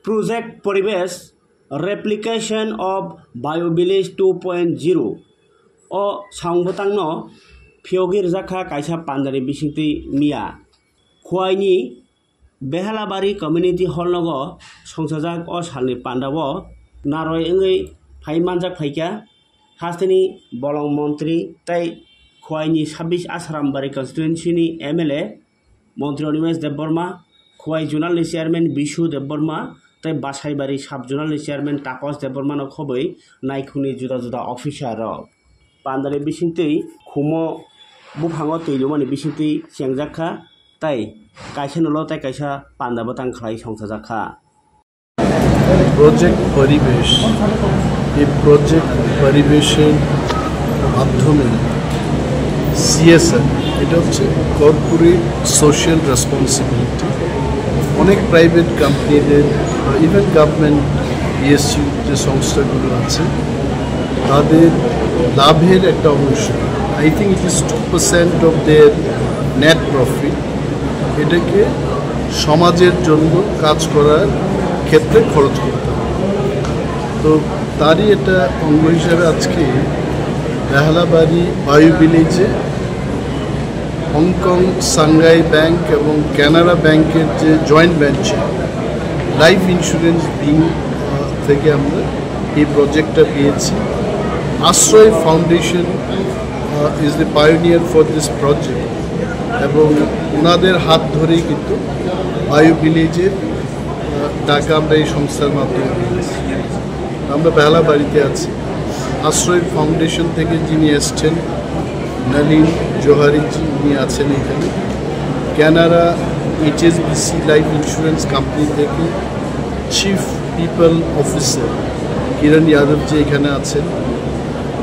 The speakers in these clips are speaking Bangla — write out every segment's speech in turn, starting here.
Project Paribesh Replication of BioVillage 2.0 o sangbotangno phiogir jakha kaisa pandari bisingti mia khwaini Behalabari Community Hall logo songsajak o salni pandao naroi engei phaimanjak phaika hasteni bolong mantri tai khwaini 26 Asrambari constituency ni MLA Mantri Onimesh Debbarma Khwai Zonal ni Chairman Bishu Debbarma tai Basaibari Sub Zonal ni Chairman Tapas Debbarma no khoboi naikhuni juda juda officer rok pandari bisingti khumo buphango tuilumani bisingti chengjakha tai kaisa nolo tai kaisa panda batang khlai songsajakha Project Paribesh এই প্রজেক্ট পরিবেশের মাধ্যমে CSR এটা হচ্ছে কর্পোরেট সোশ্যাল রেসপন্সিবিলিটি অনেক প্রাইভেট কোম্পানিদের ইভেন গভর্নমেন্ট PSU যে সংস্থাগুলো আছে তাদের লাভের একটা অংশ I think it is 2% of their net profit এটাকে সমাজের জন্য কাজ করার ক্ষেত্রে খরচ করতে হবে তো তারই এটা অঙ্গ হিসাবে আজকে বেহালাবাড়ি বায়োভিলেজে হংকং সাংহাই ব্যাংক এবং কানাড়া ব্যাংকের যে joint venture life insurance being থেকে আমরা এই প্রজেক্টটা পেয়েছি আশ্রয় foundation is the pioneer for this project এবং ওনাদের হাত ধরেই কিন্তু বায়োভিলেজের টাকা আমরা এই সংস্থার মাধ্যমে পেয়েছি আমরা বেহালাবাড়িতে আছি আশ্রয় ফাউন্ডেশন থেকে যিনি এসছেন নলিন জোহারি যিনি আছেন এখানে Canara HSBC life insurance company থেকে চিফ পিপল অফিসার কিরণ যাদবজি এখানে আছেন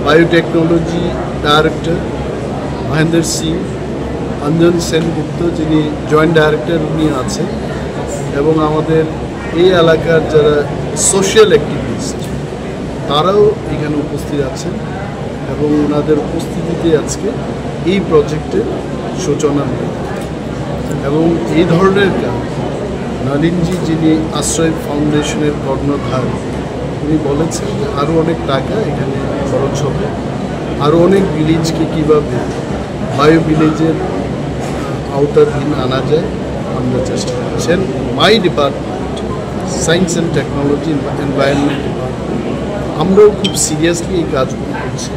বায়োটেকনোলজি ডাইরেক্টর মহেন্দ্র সিং অঞ্জন সেনগুপ্ত যিনি জয়েন্ট ডাইরেক্টর উনি আছেন এবং আমাদের এই এলাকার যারা সোশ্যাল অ্যাক্টিভিস্ট তারাও এখানে উপস্থিত আছেন এবং ওনাদের উপস্থিতিতে আজকে এই প্রজেক্টের সূচনা হয় এবং এই ধরনের কাজ নলিনজি যিনি আশ্রয় ফাউন্ডেশনের কর্ণধার উনি বলেছেন যে আরও অনেক টাকা এখানে খরচ হবে আরও অনেক ভিলেজকে কীভাবে বায়োভিলেজের আওতাধীন আনা যায় আমরা চেষ্টা করছেন মাই department science and technology environment department আমরাও খুব সিরিয়াসলি এই কাজগুলো করছি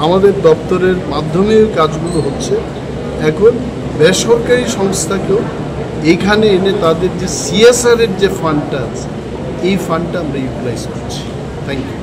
আমাদের দপ্তরের মাধ্যমে এই কাজগুলো হচ্ছে এখন বেসরকারি সংস্থাকেও এইখানে এনে তাদের যে CSR এর যে ফান্ডটা আছে এই ফান্ডটা আমরা ইউটিলাইজ করছি থ্যাংক ইউ